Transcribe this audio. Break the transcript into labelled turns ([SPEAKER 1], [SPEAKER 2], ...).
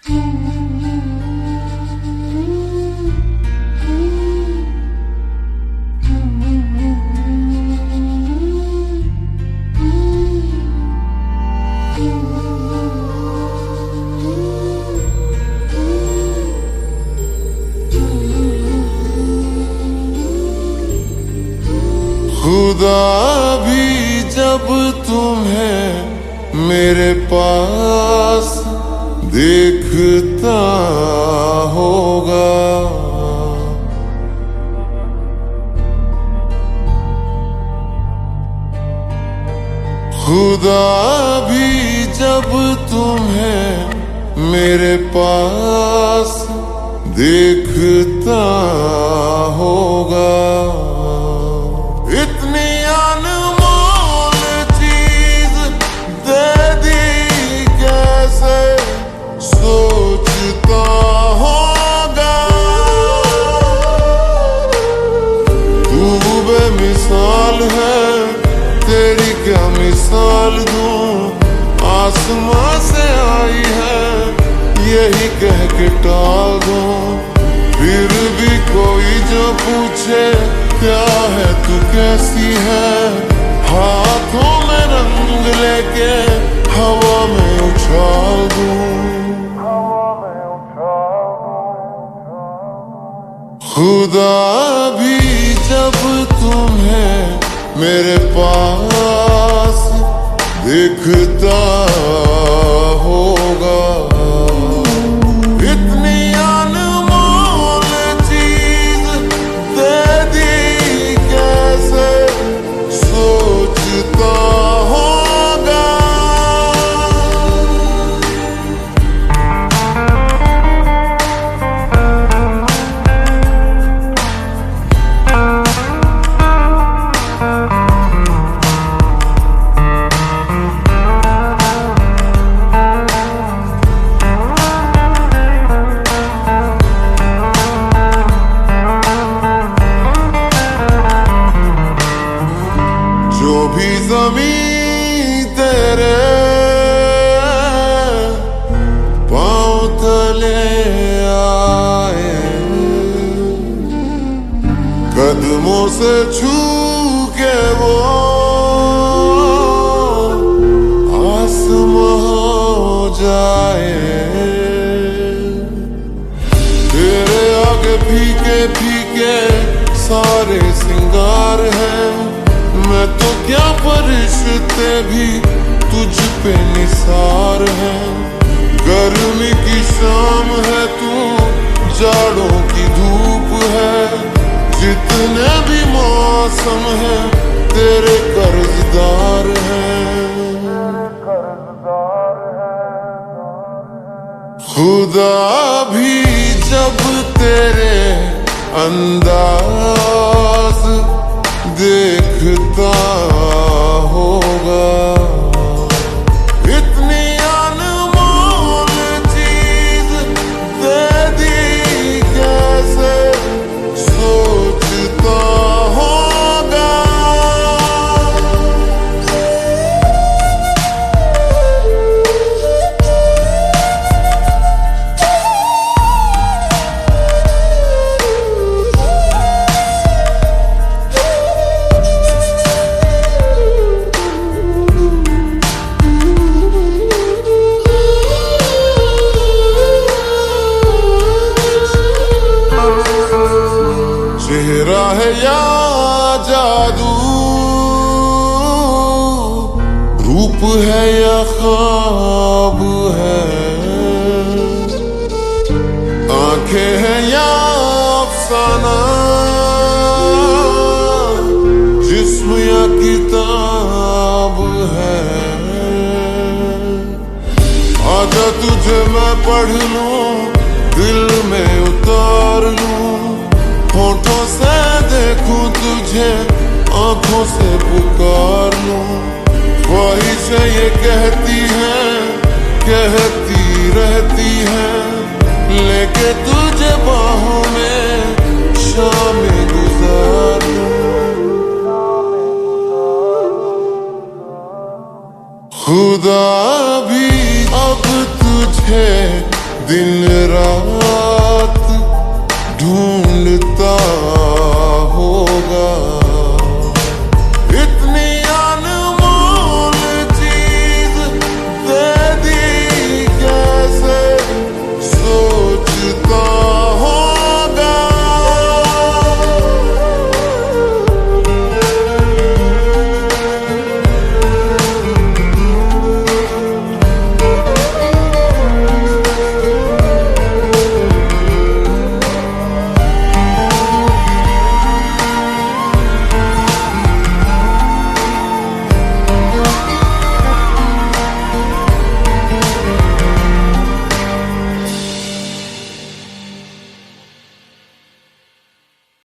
[SPEAKER 1] खुदा भी जब तुम्हें मेरे पास देखता होगा, खुदा भी जब तुम्हें मेरे पास देखता होगा। इतनी अनमोल चीज दे दी कैसे सोचता होगा। तू बेमिसाल है, तेरी क्या मिसाल दूं। आसमां से आई है यही कह के टाल दूं। फिर भी कोई जो पूछे क्या है तू कैसी है, हाथों में रंग लेके हवा में उछाल दूं। खुदा भी जब तुम्हें मेरे पास देखता होगा। इतनी अनमोल चीज दे दी कैसे सोचता होगा। जो भी ज़मीं तेरे पाँव तले आए, कदमों से छू के वो आसमां हो जाए। तेरे आगे फीके फीके सारे सिंगार हैं, मैं तो क्या फरिश्ते भी तुझ पे निसार है। गर्मी की शाम है तू, जाड़ों की धूप है। जितने भी मौसम है तेरे कर्जदार हैं। खुदा भी जब तेरे अंदाज देखता होगा। इतनी अनमोल चीज दे दी कैसे सोचता होगा। चेहरा है या जादू, रूप है या ख्वाब है। आंखें हैं या अफसाना, जिस्म या किताब है। आजा तुझे मैं पढ़ लूं, दिल में उतार लूं। होठों से देखूं तुझे, आंखों से पुकार लूं। ख्वाहिशें ये कहती हैं, कहती रहती हैं, लेके तुझे बाहों में शामें गुजार लूं। खुदा भी अब तुझे दिन रात